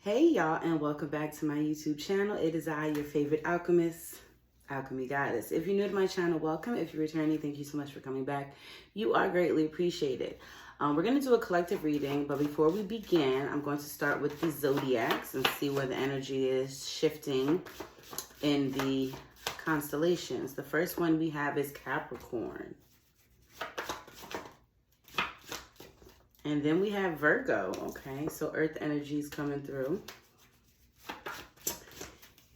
Hey y'all, and welcome back to my YouTube channel. It is I, your favorite alchemist, Alkemygoddess. If you're new to my channel, welcome. If you're returning, thank you so much for coming back. You are greatly appreciated. We're going to do a collective reading, but before we begin, I'm going to start with the Zodiacs and see where the energy is shifting in the constellations. The first one we have is Capricorn. And then we have Virgo, okay? So Earth energy is coming through.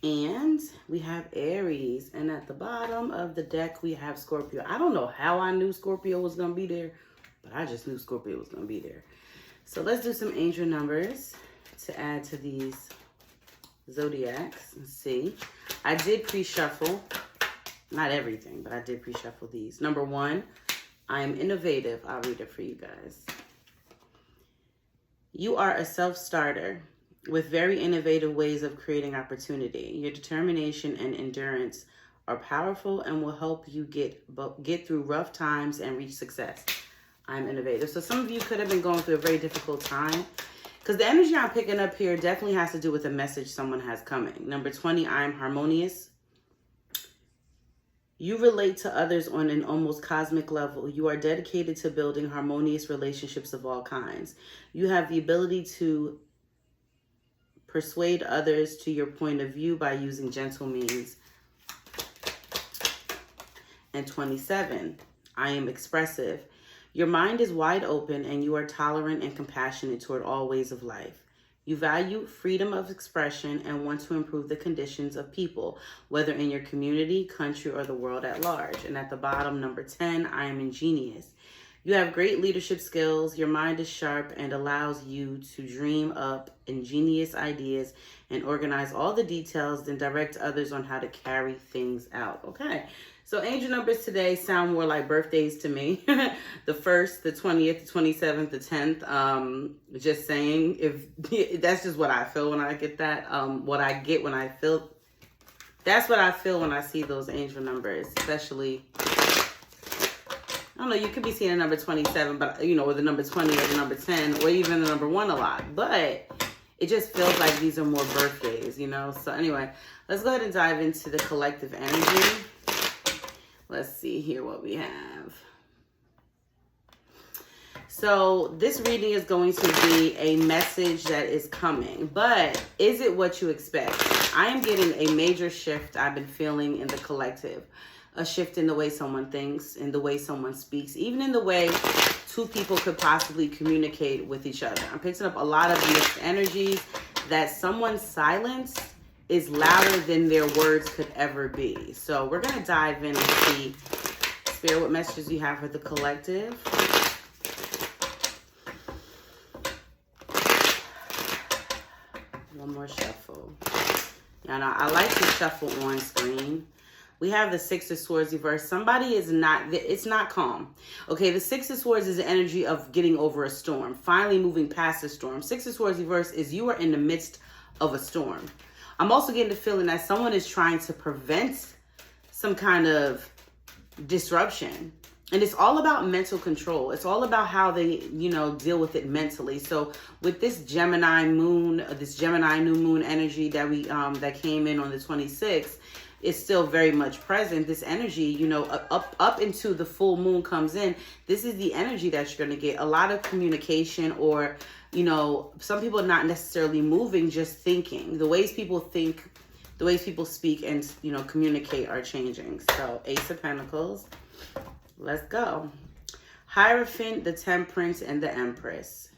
And we have Aries. And at the bottom of the deck, we have Scorpio. I don't know how I knew Scorpio was going to be there, but I just knew Scorpio was going to be there. So let's do some angel numbers to add to these Zodiacs and see. I did pre-shuffle. Not everything, but I did pre-shuffle these. Number 1, I am innovative. I'll read it for you guys. You are a self-starter with very innovative ways of creating opportunity. Your determination and endurance are powerful and will help you get through rough times and reach success. I'm innovative. So some of you could have been going through a very difficult time because the energy I'm picking up here definitely has to do with a message someone has coming. Number 20, I am harmonious. You relate to others on an almost cosmic level. You are dedicated to building harmonious relationships of all kinds. You have the ability to persuade others to your point of view by using gentle means. And 27, I am expressive. Your mind is wide open and you are tolerant and compassionate toward all ways of life. You value freedom of expression and want to improve the conditions of people, whether in your community, country, or the world at large. And at the bottom, number 10, I am ingenious. You have great leadership skills. Your mind is sharp and allows you to dream up ingenious ideas and organize all the details, then direct others on how to carry things out. Okay. So angel numbers today sound more like birthdays to me. The 1st, the 20th, the 27th, the 10th. Just saying, if that's just what I feel when I get that. What I get when I feel, that's what I feel when I see those angel numbers, especially, I don't know, you could be seeing a number 27, but you know, or the number 20 or the number 10 or even the number 1 a lot. But it just feels like these are more birthdays, you know? So anyway, let's go ahead and dive into the collective energy. Let's see here what we have. So this reading is going to be a message that is coming, but is it what you expect? I am getting a major shift I've been feeling in the collective. A shift in the way someone thinks, in the way someone speaks, even in the way two people could possibly communicate with each other. I'm picking up a lot of mixed energies that someone's silence is louder than their words could ever be. So we're going to dive in and see, Spirit, what messages you have for the collective. One more shuffle. Yeah, no, I like to shuffle on screen. We have the 6 of Swords reversed. Somebody is not, it's not calm. Okay, the 6 of Swords is the energy of getting over a storm, finally moving past the storm. 6 of Swords reversed is you are in the midst of a storm. I'm also getting the feeling that someone is trying to prevent some kind of disruption. And it's all about mental control. It's all about how they, you know, deal with it mentally. So with this Gemini moon, this Gemini new moon energy that we that came in on the 26th, is still very much present. This energy, you know, up into the full moon comes in. This is the energy that you're going to get. A lot of communication, or, you know, some people are not necessarily moving, just thinking. The ways people think, the ways people speak and, you know, communicate are changing. So Ace of Pentacles, let's go. Hierophant, the Temperance, and the Empress.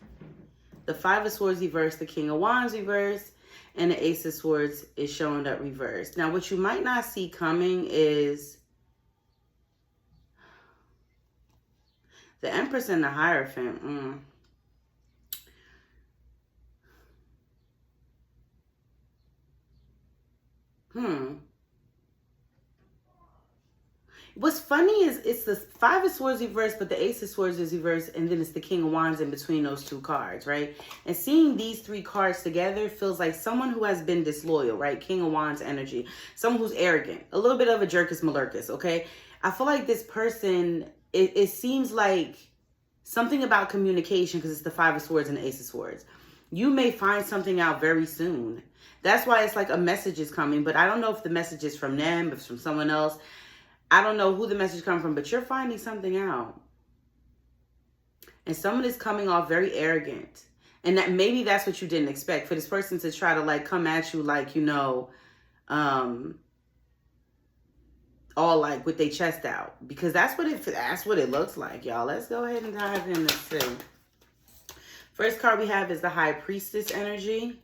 The 5 of Swords reversed, the King of Wands reversed, and the Ace of Swords is showing up reversed. Now, what you might not see coming is the Empress and the Hierophant. What's funny is it's the 5 of Swords reversed, but the Ace of Swords is reversed, and then it's the King of Wands in between those two cards, right? And seeing these 3 cards together feels like someone who has been disloyal, right? King of Wands energy. Someone who's arrogant. A little bit of a jerkus malurkus, okay? I feel like this person, it seems like something about communication, because it's the 5 of Swords and the Ace of Swords. You may find something out very soon. That's why it's like a message is coming, but I don't know if the message is from them, if it's from someone else. I don't know who the message comes from, but you're finding something out. And someone is coming off very arrogant. And that maybe that's what you didn't expect, for this person to try to like come at you like, you know, all like with their chest out, because that's what it looks like, y'all. Let's go ahead and dive in. Let's see. First card we have is the High Priestess energy.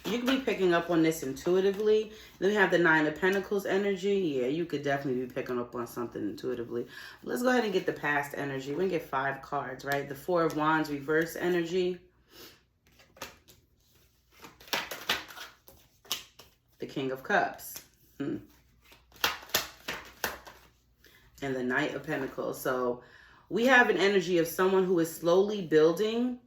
You can be picking up on this intuitively. Then we have the Nine of Pentacles energy. Yeah, you could definitely be picking up on something intuitively. Let's go ahead and get the past energy. We're going to get 5 cards, right? The Four of Wands reverse energy. The King of Cups. And the Knight of Pentacles. So we have an energy of someone who is slowly building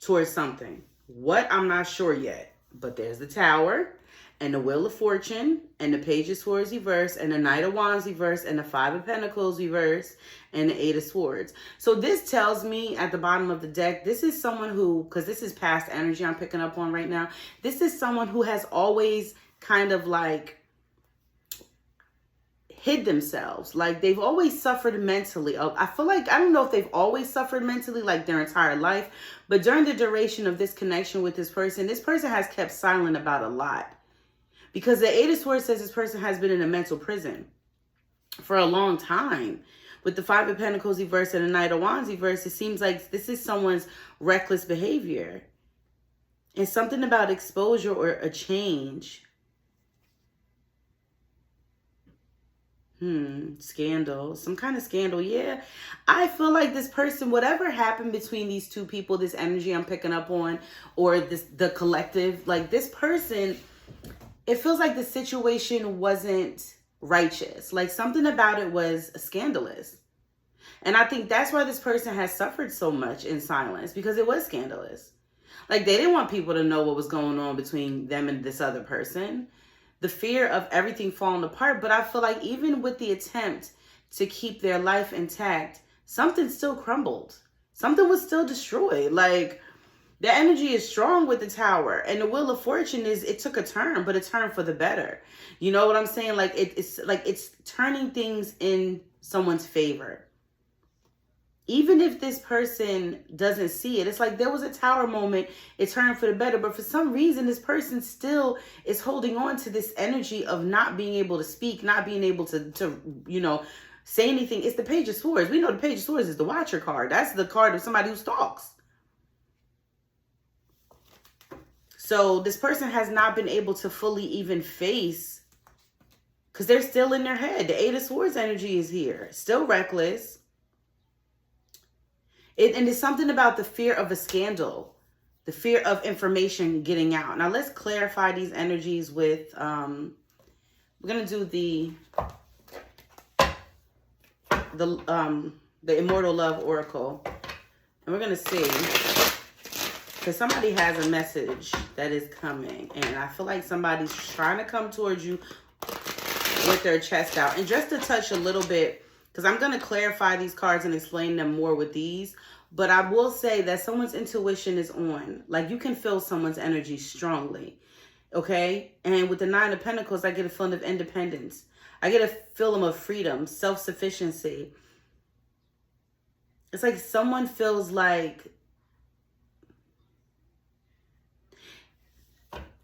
towards something. What? I'm not sure yet. But there's the Tower and the Wheel of Fortune and the Page of Swords reverse and the Knight of Wands reverse and the Five of Pentacles reverse and the Eight of Swords. So this tells me at the bottom of the deck, this is someone who, because this is past energy I'm picking up on right now, this is someone who has always kind of like hid themselves. Like they've always suffered mentally. I feel like, I don't know if they've always suffered mentally like their entire life, but during the duration of this connection with this person has kept silent about a lot. Because the Eight of Swords says this person has been in a mental prison for a long time. With the Five of Pentacles reverse and the Knight of Wands reverse, it seems like this is someone's reckless behavior. And something about exposure or a change. Scandal. Some kind of scandal. Yeah. I feel like this person, whatever happened between these two people, this energy I'm picking up on, or the collective, like this person, it feels like the situation wasn't righteous. Like something about it was scandalous. And I think that's why this person has suffered so much in silence, because it was scandalous. Like they didn't want people to know what was going on between them and this other person. The fear of everything falling apart. But I feel like even with the attempt to keep their life intact, something still crumbled. Something was still destroyed. Like the energy is strong with the Tower. And the Wheel of Fortune is, it took a turn, but a turn for the better. You know what I'm saying? Like it's turning things in someone's favor. Even if this person doesn't see it, it's like there was a Tower moment, it turned for the better, but for some reason, this person still is holding on to this energy of not being able to speak, not being able to you know, say anything. It's the Page of Swords. We know the Page of Swords is the Watcher card. That's the card of somebody who stalks. So this person has not been able to fully even face, because they're still in their head. The Eight of Swords energy is here, still reckless. And it's something about the fear of a scandal, the fear of information getting out. Now let's clarify these energies with, we're going to do the Immortal Love Oracle. And we're going to see, because somebody has a message that is coming. And I feel like somebody's trying to come towards you with their chest out. And just to touch a little bit, because I'm going to clarify these cards and explain them more with these. But I will say that someone's intuition is on. Like you can feel someone's energy strongly. Okay? And with the Nine of Pentacles, I get a feeling of independence. I get a feeling of freedom, self-sufficiency. It's like someone feels like...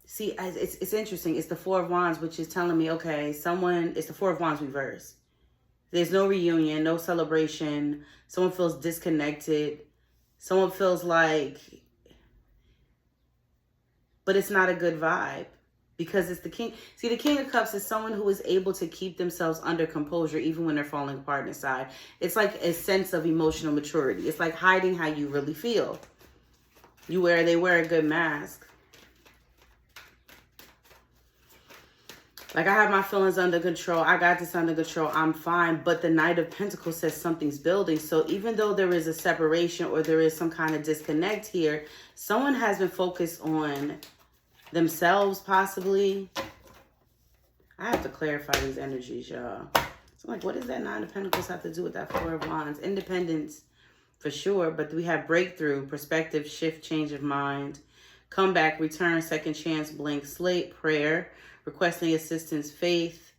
See, it's interesting. It's the Four of Wands, which is telling me, okay, it's the Four of Wands reverse. There's no reunion, no celebration. Someone feels disconnected. Someone feels like, but it's not a good vibe because it's the king. See, the King of Cups is someone who is able to keep themselves under composure even when they're falling apart inside. It's like a sense of emotional maturity. It's like hiding how you really feel. They wear a good mask. Like, I have my feelings under control. I got this under control. I'm fine. But the Knight of Pentacles says something's building. So even though there is a separation or there is some kind of disconnect here, someone has been focused on themselves, possibly. I have to clarify these energies, y'all. So I'm like, what does that Nine of Pentacles have to do with that Four of Wands? Independence. for sure. But we have breakthrough, perspective, shift, change of mind, comeback, return, second chance, blank slate, prayer, requesting assistance, faith,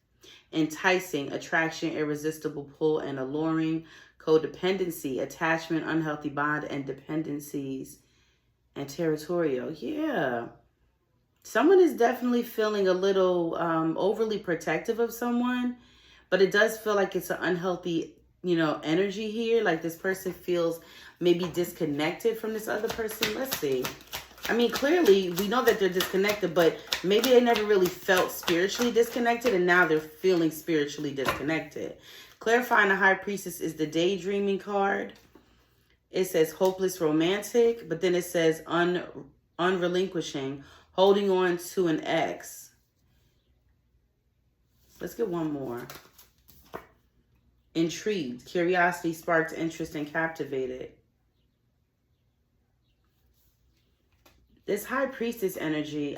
enticing, attraction, irresistible pull, and alluring, codependency, attachment, unhealthy bond, and dependencies, and territorial. Yeah. Someone is definitely feeling a little overly protective of someone, but it does feel like it's an unhealthy, energy here. Like this person feels maybe disconnected from this other person. Let's see. I mean, clearly we know that they're disconnected, but maybe they never really felt spiritually disconnected, and now they're feeling spiritually disconnected. Clarifying the High Priestess is the daydreaming card. It says hopeless romantic, but then it says unrelinquishing, holding on to an ex. Let's get one more. Intrigued, curiosity sparked interest and captivated. This High Priestess energy,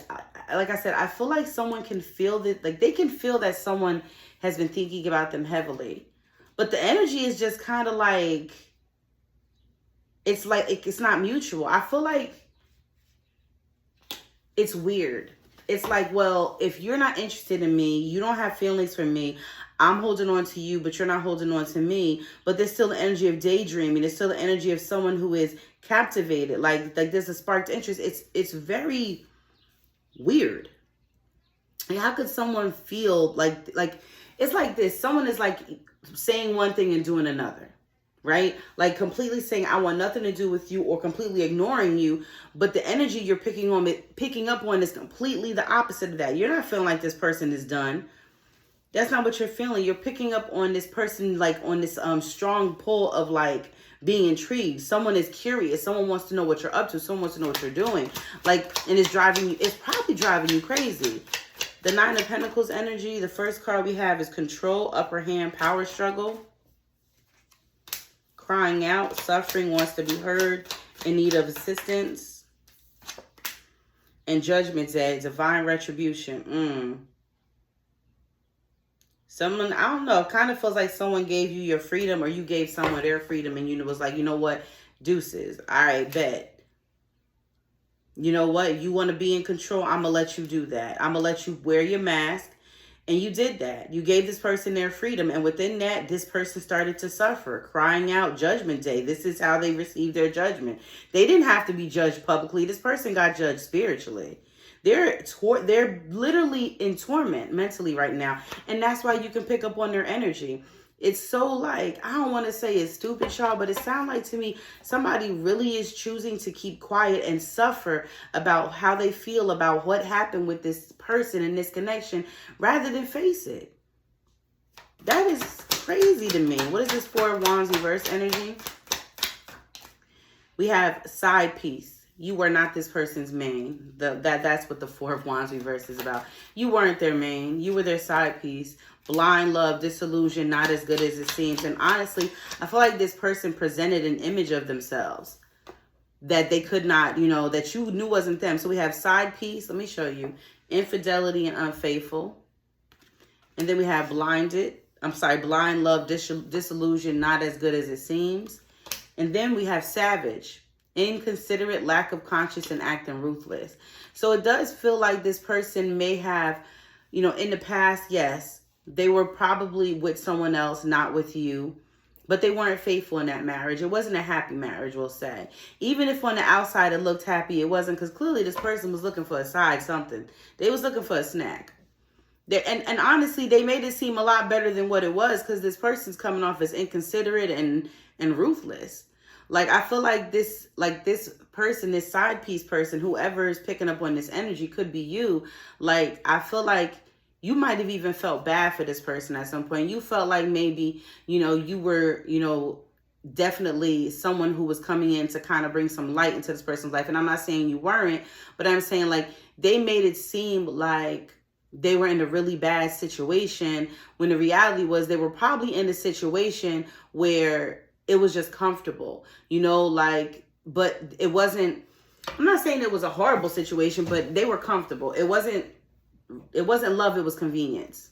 like I said, I feel like someone can feel that, like they can feel that someone has been thinking about them heavily. But the energy is just kind of like it's not mutual. I feel like it's weird. It's like, well, if you're not interested in me, you don't have feelings for me, I'm holding on to you, but you're not holding on to me. But there's still the energy of daydreaming. There's still the energy of someone who is captivated. Like there's a sparked interest. It's very weird. Like, how could someone feel like it's like this? Someone is like saying one thing and doing another. Right? Like completely saying, I want nothing to do with you, or completely ignoring you. But the energy you're picking up on is completely the opposite of that. You're not feeling like this person is done. That's not what you're feeling. You're picking up on this person, like on this strong pull of like being intrigued. Someone is curious. Someone wants to know what you're up to. Someone wants to know what you're doing. Like, and it's probably driving you crazy. The Nine of Pentacles energy, the first card we have is control, upper hand, power struggle. Crying out, suffering, wants to be heard, in need of assistance. And Judgment Day, divine retribution. Someone, I don't know, it kind of feels like someone gave you your freedom, or you gave someone their freedom, and you was like, you know what, deuces. All right, bet. You know what, you want to be in control, I'm going to let you do that. I'm going to let you wear your mask. And you did that. You gave this person their freedom. And within that, this person started to suffer, crying out, Judgment Day. This is how they received their judgment. They didn't have to be judged publicly. This person got judged spiritually. They're literally in torment mentally right now. And that's why you can pick up on their energy. It's so like, I don't want to say it's stupid, y'all, but it sounds like to me somebody really is choosing to keep quiet and suffer about how they feel about what happened with this person and this connection rather than face it. That is crazy to me. What is this Four of Wands reverse energy? We have side piece. You were not this person's main. That's what the Four of Wands reverse is about. You weren't their main. You were their side piece. Blind love, disillusion, not as good as it seems. And honestly, I feel like this person presented an image of themselves that they could not, that you knew wasn't them. So we have side piece. Let me show you. Infidelity and unfaithful. And then we have blind love, disillusion, not as good as it seems. And then we have savage, inconsiderate, lack of conscience, and acting ruthless. So it does feel like this person may have, in the past, yes, they were probably with someone else, not with you, but they weren't faithful in that marriage. It wasn't a happy marriage, we'll say. Even if on the outside it looked happy, it wasn't, because clearly this person was looking for a side something. They was looking for a snack. And honestly, they made it seem a lot better than what it was, because this person's coming off as inconsiderate and ruthless. Like, I feel like this person, this side piece person, whoever is picking up on this energy, could be you. Like, I feel like you might have even felt bad for this person at some point. You felt like maybe, you were, definitely someone who was coming in to kind of bring some light into this person's life. And I'm not saying you weren't, but I'm saying like they made it seem like they were in a really bad situation, when the reality was they were probably in a situation where it was just comfortable, but it wasn't, I'm not saying it was a horrible situation, but they were comfortable. It wasn't love, it was convenience.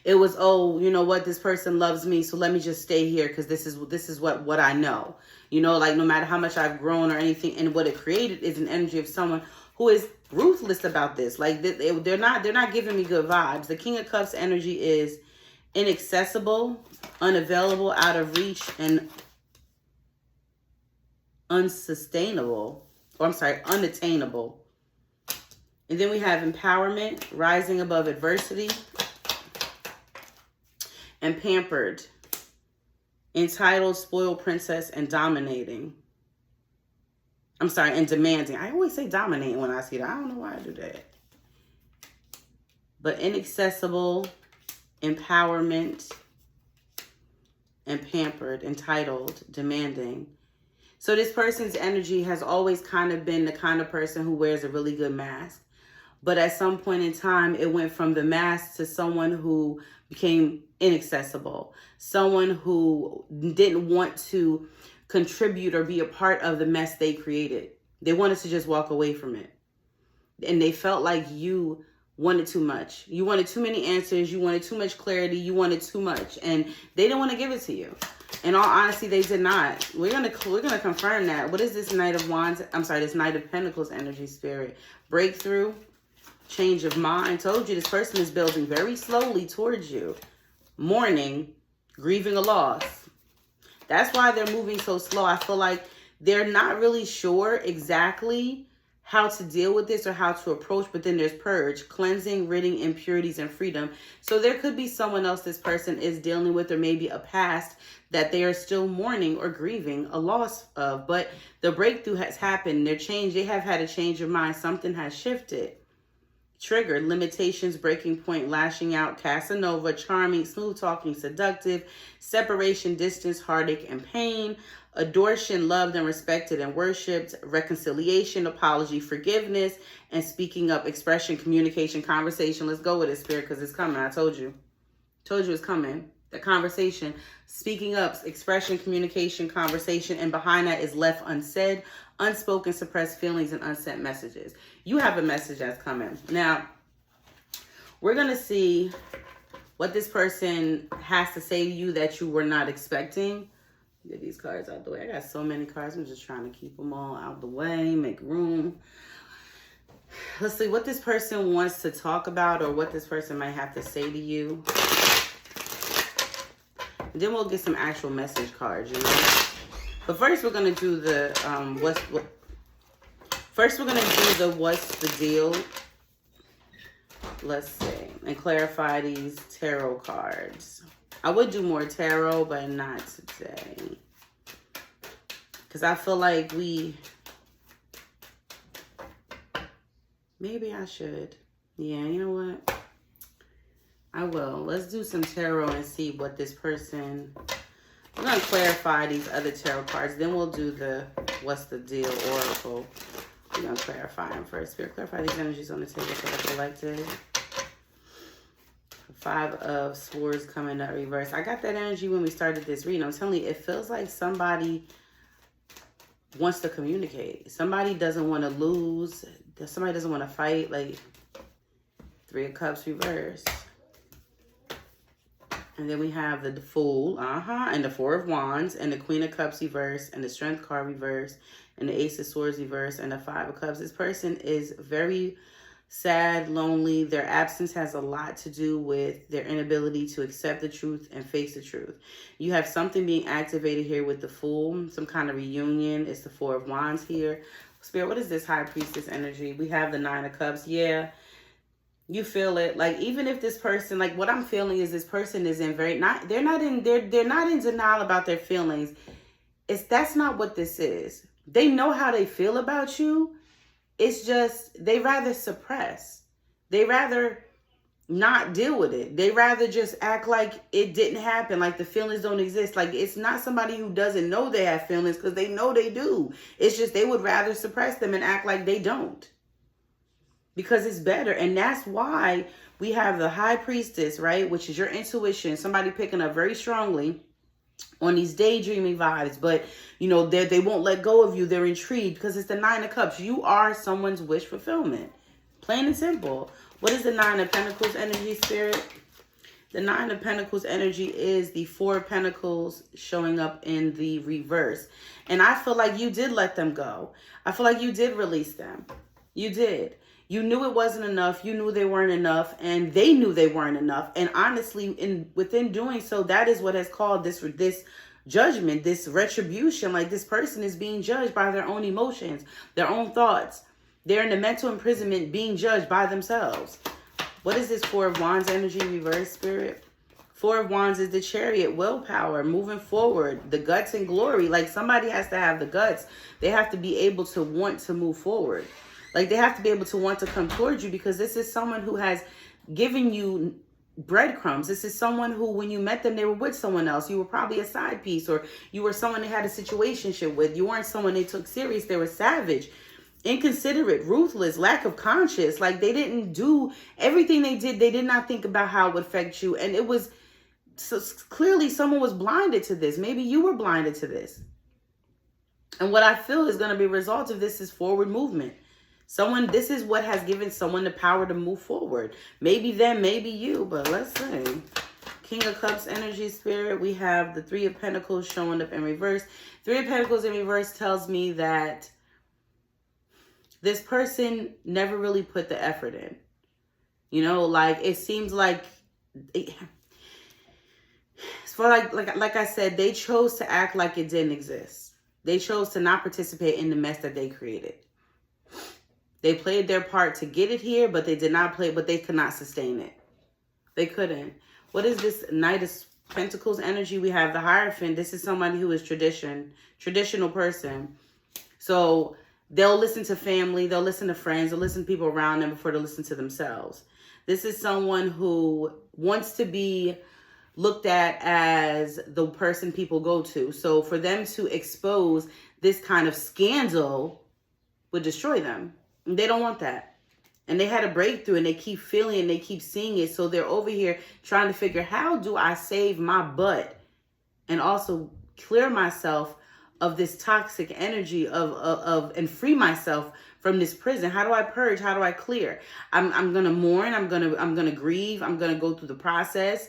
It was, oh, you know what, this person loves me, so let me just stay here because this is what I know. You know, like no matter how much I've grown or anything, and what it created is an energy of someone who is ruthless about this. Like they're not giving me good vibes. The King of Cups energy is inaccessible, unavailable, out of reach, and unattainable. And then we have empowerment, rising above adversity, and pampered, entitled, spoiled princess, and dominating. And demanding. I always say dominating when I see that. I don't know why I do that. But inaccessible, empowerment, and pampered, entitled, demanding. So this person's energy has always kind of been the kind of person who wears a really good mask. But at some point in time, it went from the mask to someone who became inaccessible. Someone who didn't want to contribute or be a part of the mess they created. They wanted to just walk away from it. And they felt like you wanted too much. You wanted too many answers. You wanted too much clarity. You wanted too much. And they didn't want to give it to you. In all honesty, they did not. We're gonna confirm that. What is this Knight of Wands? This Knight of Pentacles energy, spirit. Breakthrough, change of mind. Told you this person is building very slowly towards you. Mourning, grieving a loss. That's why they're moving so slow. I feel like they're not really sure exactly how to deal with this or how to approach, but then there's purge, cleansing, ridding impurities, and freedom. So there could be someone else this person is dealing with, or maybe a past that they are still mourning or grieving a loss of. But the breakthrough has happened. They're changed. They have had a change of mind. Something has shifted. Triggered, limitations, breaking point, lashing out, Casanova, charming, smooth talking, seductive, separation, distance, heartache, and pain, adoration, loved and respected and worshipped, reconciliation, apology, forgiveness, and speaking up, expression, communication, conversation. Let's go with it, spirit, because it's coming. I told you. Told you it's coming. The conversation, speaking up, expression, communication, conversation, and behind that is left unsaid, unspoken, suppressed feelings, and unsent messages. You have a message that's coming. Now, we're going to see what this person has to say to you that you were not expecting. Get these cards out the way. I got so many cards. I'm just trying to keep them all out the way, make room. Let's see what this person wants to talk about, or what this person might have to say to you. And then we'll get some actual message cards, you know. But first, we're gonna do the what's the deal. Let's see, and clarify these tarot cards. I would do more tarot, but not today, because I feel like maybe I should. Yeah, you know what? I will. Let's do some tarot and see what this person... We're going to clarify these other tarot cards. Then we'll do the what's the deal oracle. We're going to clarify them first. Spirit, clarify these energies on the table that I collected. 5 of Swords coming up reverse. I got that energy when we started this reading. I'm telling you, it feels like somebody wants to communicate. Somebody doesn't want to lose. Somebody doesn't want to fight. Like 3 of Cups reverse. And then we have the Fool, and the 4 of Wands, and the Queen of Cups reverse, and the Strength card reverse, and the Ace of Swords reverse, and the 5 of Cups. This person is very sad, lonely. Their absence has a lot to do with their inability to accept the truth and face the truth. You have something being activated here with the Fool, some kind of reunion. It's the 4 of Wands here. Spirit, what is this High Priestess energy? We have the 9 of Cups. Yeah. You feel it. Like, even if this person, like, what I'm feeling is this person is in they're not in denial about their feelings. That's not what this is. They know how they feel about you. It's just, they rather suppress. They rather not deal with it. They rather just act like it didn't happen, like the feelings don't exist. Like, it's not somebody who doesn't know they have feelings, because they know they do. It's just they would rather suppress them and act like they don't, because it's better. And that's why we have the High Priestess, right? Which is your intuition. Somebody picking up very strongly on these daydreaming vibes. But, you know, they won't let go of you. They're intrigued because it's the 9 of Cups. You are someone's wish fulfillment. Plain and simple. What is the 9 of Pentacles energy, spirit? The Nine of Pentacles energy is the Four of Pentacles showing up in the reverse. And I feel like you did let them go. I feel like you did release them. You did. You knew it wasn't enough. You knew they weren't enough. And they knew they weren't enough. And honestly, within doing so, that is what has called this judgment, this retribution. Like, this person is being judged by their own emotions, their own thoughts. They're in a mental imprisonment being judged by themselves. What is this Four of Wands energy, reverse, Spirit? Four of Wands is the Chariot, willpower, moving forward, the guts and glory. Like, somebody has to have the guts. They have to be able to want to move forward. Like, they have to be able to want to come towards you, because this is someone who has given you breadcrumbs. This is someone who, when you met them, they were with someone else. You were probably a side piece, or you were someone they had a situationship with. You weren't someone they took serious. They were savage, inconsiderate, ruthless, lack of conscience. Like, they didn't do everything they did. They did not think about how it would affect you. And it was so clearly someone was blinded to this. Maybe you were blinded to this. And what I feel is going to be a result of this is forward movement. This is what has given someone the power to move forward. Maybe them, maybe you, but let's see. King of Cups energy, Spirit. We have the Three of Pentacles showing up in reverse. Three of Pentacles in reverse tells me that this person never really put the effort in. You know, like, it seems like, like I said, they chose to act like it didn't exist. They chose to not participate in the mess that they created. They played their part to get it here, but they did not play, but they could not sustain it. They couldn't. What is this Knight of Pentacles energy? We have the Hierophant. This is somebody who is traditional person. So they'll listen to family, they'll listen to friends, they'll listen to people around them before they listen to themselves. This is someone who wants to be looked at as the person people go to. So for them to expose this kind of scandal would destroy them. They don't want that. And they had a breakthrough, and they keep feeling it, and they keep seeing it. So they're over here trying to figure, how do I save my butt and also clear myself of this toxic energy and free myself from this prison? How do I purge? How do I clear? I'm gonna mourn. I'm gonna grieve. I'm gonna go through the process.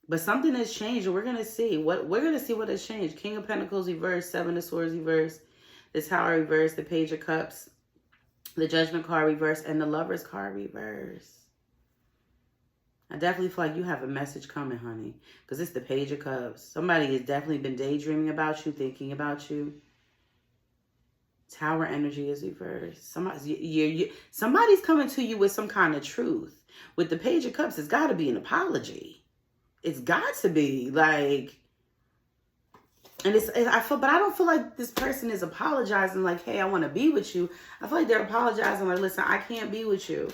But something has changed, and we're gonna see what has changed. King of Pentacles reverse, Seven of Swords reverse, the Tower reverse, the Page of Cups, the Judgment card reverse, and the Lovers card reverse. I definitely feel like you have a message coming, honey, because it's the Page of Cups. Somebody has definitely been daydreaming about you, thinking about you. Tower energy is reversed. Somebody's coming to you with some kind of truth. With the Page of Cups, it's got to be an apology. It's got to be, like, and but I don't feel like this person is apologizing like, hey, I want to be with you. I feel like they're apologizing like, listen, I can't be with you.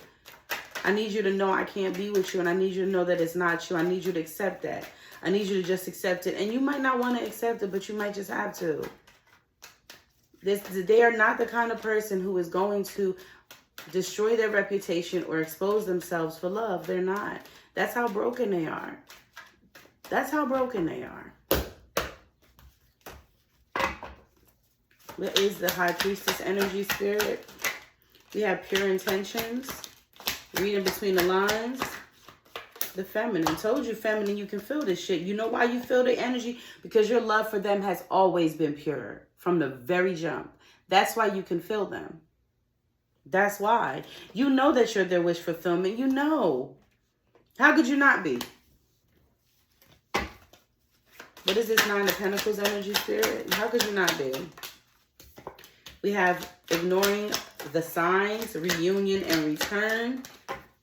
I need you to know I can't be with you, and I need you to know that it's not you. I need you to accept that. I need you to just accept it. And you might not want to accept it, but you might just have to. They are not the kind of person who is going to destroy their reputation or expose themselves for love. They're not. That's how broken they are. That's how broken they are. What is the High Priestess energy, Spirit? We have pure intentions. Reading between the lines. The Feminine. Told you, Feminine, you can feel this shit. You know why you feel the energy? Because your love for them has always been pure. From the very jump. That's why you can feel them. That's why. You know that you're their wish fulfillment. You know. How could you not be? What is this Nine of Pentacles energy, Spirit? How could you not be? We have ignoring the signs, reunion and return,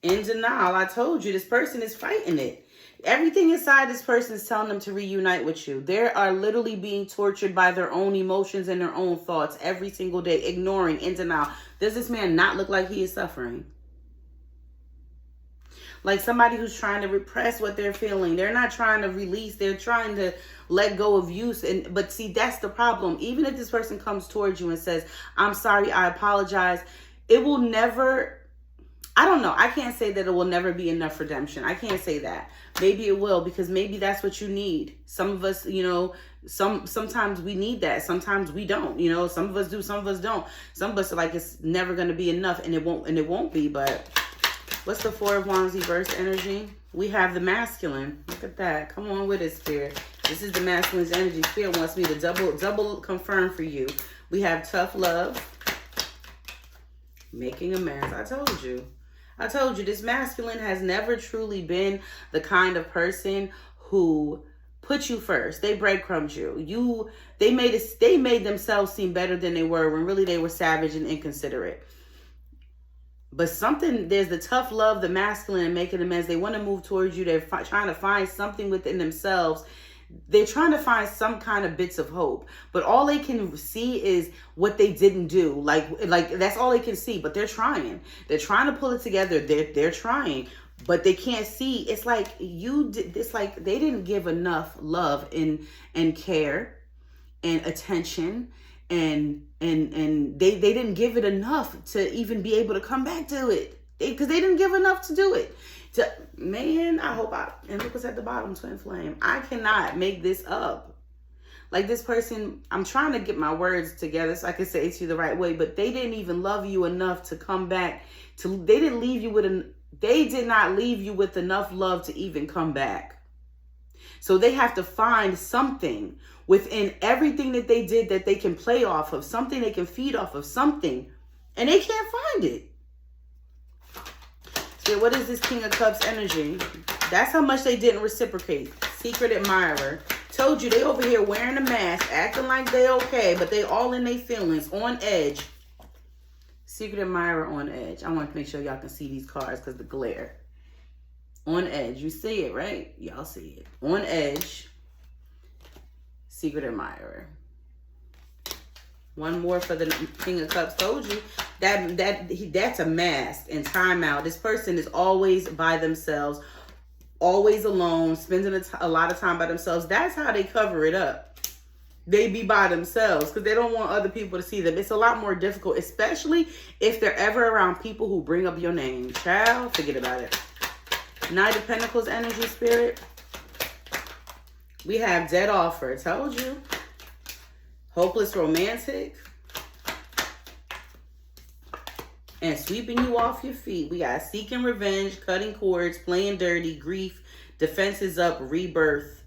in denial. I told you, this person is fighting it. Everything inside this person is telling them to reunite with you. They are literally being tortured by their own emotions and their own thoughts every single day, ignoring, in denial. Does this man not look like he is suffering? Like somebody who's trying to repress what they're feeling. They're not trying to release. They're trying to let go of use. But see, that's the problem. Even if this person comes towards you and says, I'm sorry, I apologize, it will never, I don't know. I can't say that it will never be enough redemption. I can't say that. Maybe it will, because maybe that's what you need. Some of us, you know, sometimes we need that. Sometimes we don't, you know, some of us do, some of us don't. Some of us are like, it's never going to be enough, and it won't be. But What's the Four of Wands reverse energy? We have the masculine. Look at that. Come on with it, Spirit. This is the masculine's energy. Spirit wants me to double confirm for you. We have tough love. Making amends. I told you. This masculine has never truly been the kind of person who put you first. They breadcrumbed you. They made themselves seem better than they were when really they were savage and inconsiderate. But there's the tough love, the masculine, and making amends. They want to move towards you. They're trying to find something within themselves. They're trying to find some kind of bits of hope. But all they can see is what they didn't do. Like that's all they can see. But they're trying. They're trying to pull it together. They're trying. But they can't see. It's like they didn't give enough love and care and attention. And they didn't give it enough to even be able to come back to it. Because they didn't give enough to do it. Man, and look what's at the bottom, twin flame. I cannot make this up. Like this person, I'm trying to get my words together so I can say it to you the right way, but they didn't even love you enough to come back. They did not leave you with enough love to even come back. So they have to find something within everything that they did that they can play off of, something they can feed off of, something, and they can't find it. So what is this King of Cups energy? That's how much they didn't reciprocate. Secret admirer. Told you, they over here wearing a mask, acting like they okay, but they all in their feelings, on edge. Secret admirer on edge. I want to make sure y'all can see these cards because the glare. On edge. You see it, right? Y'all see it. On edge. Secret admirer. One more for the King of Cups. Told you that's a mask and timeout. This person is always by themselves, always alone, spending a lot of time by themselves. That's how they cover it up. They be by themselves because they don't want other people to see them. It's a lot more difficult, especially if they're ever around people who bring up your name. Child, forget about it. Knight of Pentacles energy, Spirit. We have dead offer. Told you. Hopeless romantic. And sweeping you off your feet. We got seeking revenge, cutting cords, playing dirty, grief, defenses up, rebirth.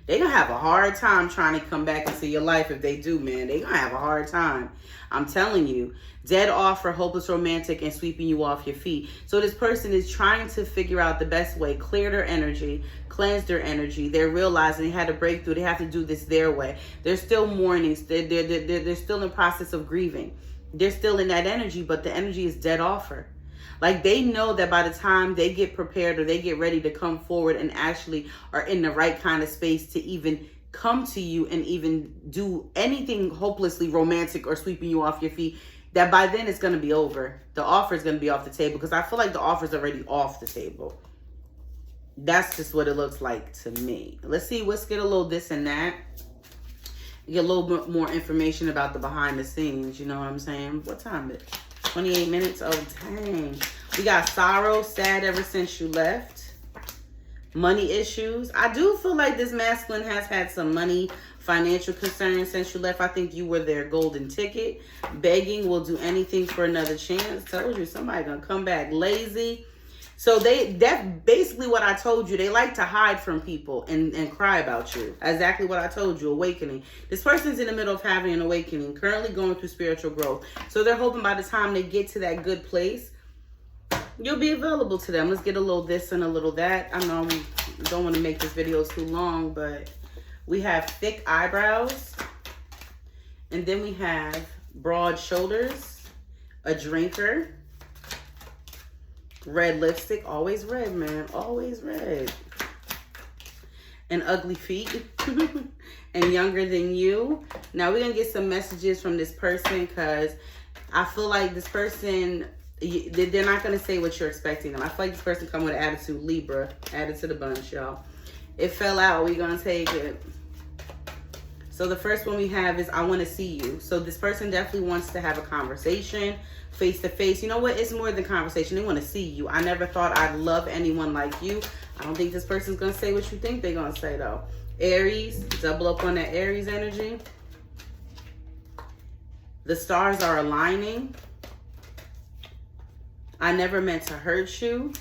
They're going to have a hard time trying to come back into your life if they do, man. They're going to have a hard time. I'm telling you. Dead offer, hopeless romantic, and sweeping you off your feet. So this person is trying to figure out the best way, clear their energy, cleanse their energy. They're realizing they had a breakthrough. They have to do this their way. They're still mourning. They're still in process of grieving. They're still in that energy, but the energy is dead offer. Like they know that by the time they get prepared or they get ready to come forward and actually are in the right kind of space to even come to you and even do anything hopelessly romantic or sweeping you off your feet, that by then it's going to be over. The offer is going to be off the table because I feel like the offer is already off the table. That's just what it looks like to me. Let's get a little this and that. Get a little bit more information about the behind the scenes. You know what I'm saying? What time is it? 28 minutes. Oh, dang. We got sorrow, sad ever since you left. Money issues. I do feel like this masculine has had some money, financial concerns since you left. I think you were their golden ticket. Begging, will do anything for another chance. Told you, somebody gonna come back. Lazy. So that's basically what I told you. They like to hide from people and cry about you. Exactly what I told you, awakening. This person's in the middle of having an awakening, currently going through spiritual growth. So they're hoping by the time they get to that good place, you'll be available to them. Let's get a little this and a little that. I know I don't want to make this video too long, but we have thick eyebrows. And then we have broad shoulders, a drinker, red lipstick, always red, man, always red, and ugly feet, and younger than you. Now we're gonna get some messages from this person because I feel like this person, they're not gonna say what you're expecting them. I feel like this person come with an attitude. Libra, added to the bunch, y'all. It fell out. We're gonna take it. So the first one we have is I want to see you. So this person definitely wants to have a conversation face to face. You know what? It's more than conversation. They want to see you. I never thought I'd love anyone like you. I don't think this person's going to say what you think they're going to say, though. Aries, double up on that Aries energy. The stars are aligning. I never meant to hurt you.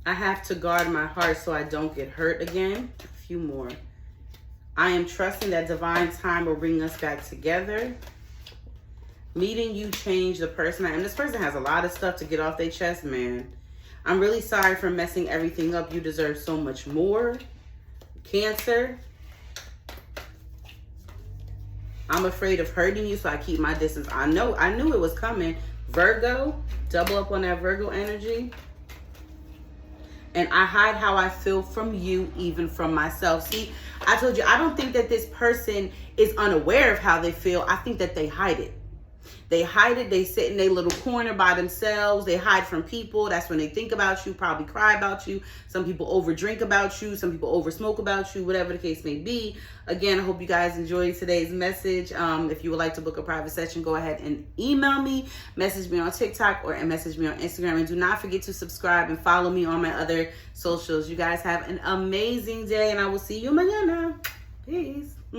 I have to guard my heart so I don't get hurt again. A few more. I am trusting that divine time will bring us back together. Meeting you changed the person I am. This person has a lot of stuff to get off their chest, man. I'm really sorry for messing everything up. You deserve so much more. Cancer. I'm afraid of hurting you, so I keep my distance. I knew it was coming. Virgo. Double up on that Virgo energy. And I hide how I feel from you, even from myself. See, I told you, I don't think that this person is unaware of how they feel. I think that they hide it. They hide it. They sit in their little corner by themselves. They hide from people. That's when they think about you, probably cry about you. Some people overdrink about you. Some people oversmoke about you, whatever the case may be. Again, I hope you guys enjoyed today's message. If you would like to book a private session, go ahead and email me, message me on TikTok, or message me on Instagram. And do not forget to subscribe and follow me on my other socials. You guys have an amazing day, and I will see you mañana. Peace.